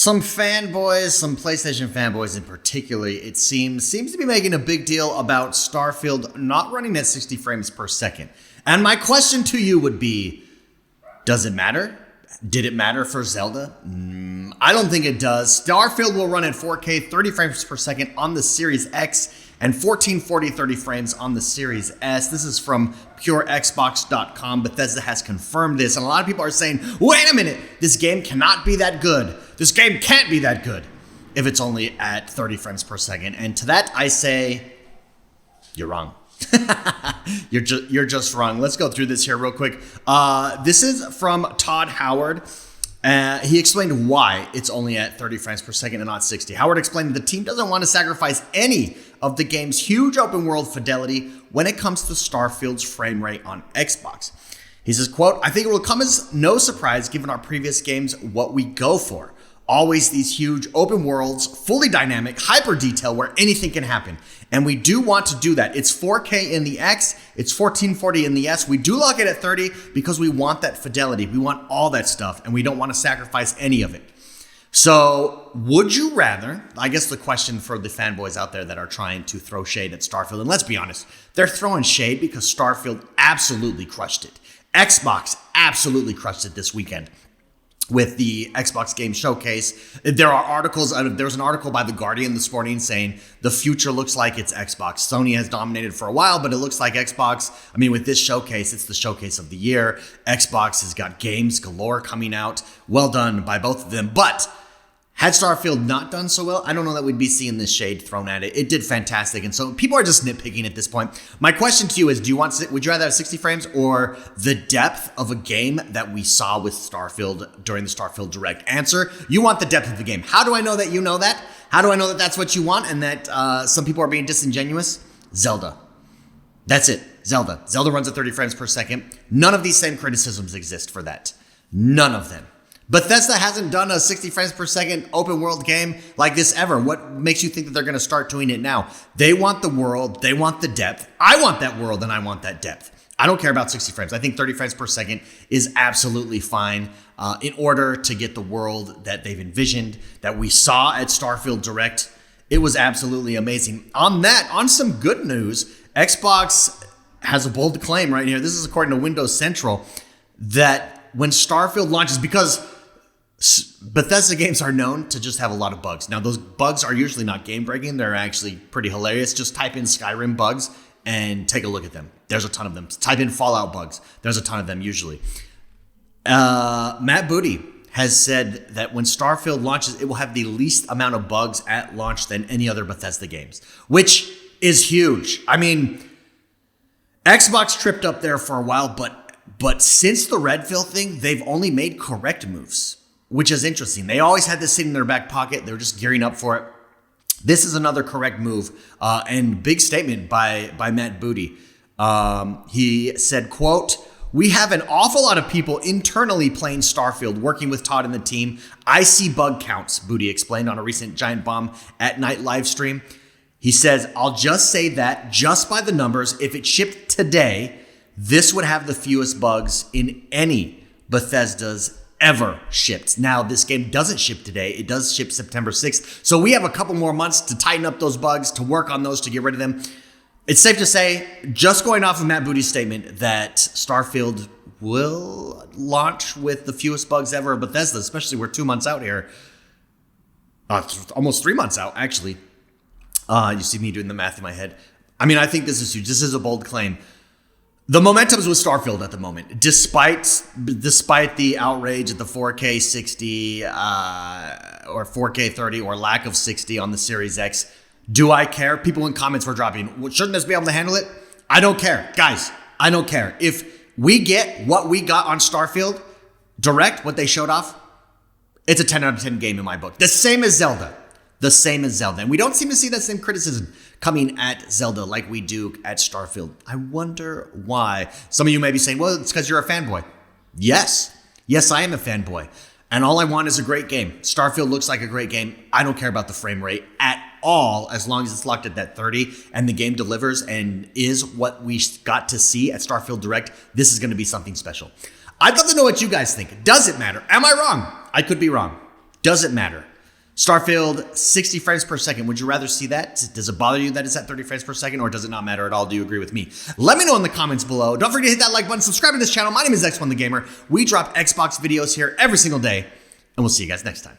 Some fanboys, some PlayStation fanboys in particular, it seems to be making a big deal about Starfield not running at 60 frames per second. And my question to you would be, does it matter? Did it matter for Zelda? I don't think it does. Starfield will run at 4K 30 frames per second on the Series X and 1440 30 frames on the Series S. This is from PureXbox.com. Bethesda has confirmed this, and a lot of people are saying, wait a minute, this game cannot be that good. This game can't be that good if it's only at 30 frames per second. And to that, I say, you're wrong. You're just wrong. Let's go through this here real quick. This is from Todd Howard. He explained why it's only at 30 frames per second and not 60. Howard explained that the team doesn't want to sacrifice any of the game's huge open world fidelity when it comes to Starfield's frame rate on Xbox. He says, quote, I think it will come as no surprise given our previous games what we go for. Always these huge open worlds, fully dynamic, hyper detail where anything can happen. And we do want to do that. It's 4K in the X, it's 1440 in the S. We do lock it at 30 because we want that fidelity. We want all that stuff, and we don't want to sacrifice any of it. So would you rather, I guess the question for the fanboys out there that are trying to throw shade at Starfield, and let's be honest, they're throwing shade because Starfield absolutely crushed it. Xbox absolutely crushed it this weekend with the Xbox Game Showcase. There are articles, there was an article by The Guardian this morning saying the future looks like it's Xbox. Sony has dominated for a while, but it looks like Xbox. I mean, with this showcase, it's the showcase of the year. Xbox has got games galore coming out. Well done by both of them. But had Starfield not done so well, I don't know that we'd be seeing this shade thrown at it. It did fantastic, and so people are just nitpicking at this point. My question to you is, would you rather have 60 frames or the depth of a game that we saw with Starfield during the Starfield Direct? Answer, you want the depth of the game. How do I know that you know that? How do I know that that's what you want and that some people are being disingenuous? Zelda. That's it. Zelda. Zelda runs at 30 frames per second. None of these same criticisms exist for that. None of them. Bethesda hasn't done a 60 frames per second open world game like this ever. What makes you think that they're going to start doing it now? They want the world. They want the depth. I want that world and I want that depth. I don't care about 60 frames. I think 30 frames per second is absolutely fine in order to get the world that they've envisioned, that we saw at Starfield Direct. It was absolutely amazing. On some good news, Xbox has a bold claim right here. This is according to Windows Central, that when Starfield launches, because Bethesda games are known to just have a lot of bugs. Now, those bugs are usually not game-breaking. They're actually pretty hilarious. Just type in Skyrim bugs and take a look at them. There's a ton of them. Type in Fallout bugs. There's a ton of them usually. Matt Booty has said that when Starfield launches, it will have the least amount of bugs at launch than any other Bethesda games, which is huge. I mean, Xbox tripped up there for a while, but since the Redfill thing, they've only made correct moves, which is interesting. They always had this sitting in their back pocket. They were just gearing up for it. This is another correct move, and big statement by Matt Booty. He said, quote, we have an awful lot of people internally playing Starfield, working with Todd and the team. I see bug counts, Booty explained on a recent Giant Bomb at Night live stream. He says, I'll just say that just by the numbers, if it shipped today, this would have the fewest bugs in any Bethesda's ever shipped. Now, this game doesn't ship today. It does ship September 6th. So we have a couple more months to tighten up those bugs, to work on those, to get rid of them. It's safe to say, just going off of Matt Booty's statement, that Starfield will launch with the fewest bugs ever of Bethesda, especially we're 2 months out here. Almost 3 months out, actually. You see me doing the math in my head. I mean, I think this is huge. This is a bold claim. The momentum's with Starfield at the moment, despite the outrage at the 4K 60 or 4K 30 or lack of 60 on the Series X. Do I care? People in comments were dropping, shouldn't this be able to handle it? I don't care. Guys, I don't care. If we get what we got on Starfield Direct, what they showed off, it's a 10 out of 10 game in my book. The same as Zelda. And we don't seem to see that same criticism coming at Zelda like we do at Starfield. I wonder why. Some of you may be saying, well, it's because you're a fanboy. Yes, I am a fanboy. And all I want is a great game. Starfield looks like a great game. I don't care about the frame rate at all, as long as it's locked at that 30 and the game delivers and is what we got to see at Starfield Direct. This is going to be something special. I'd love to know what you guys think. Does it matter? Am I wrong? I could be wrong. Does it matter? Starfield, 60 frames per second. Would you rather see that? Does it bother you that it's at 30 frames per second, or does it not matter at all? Do you agree with me? Let me know in the comments below. Don't forget to hit that like button, subscribe to this channel. My name is X1 the Gamer. We drop Xbox videos here every single day, and we'll see you guys next time.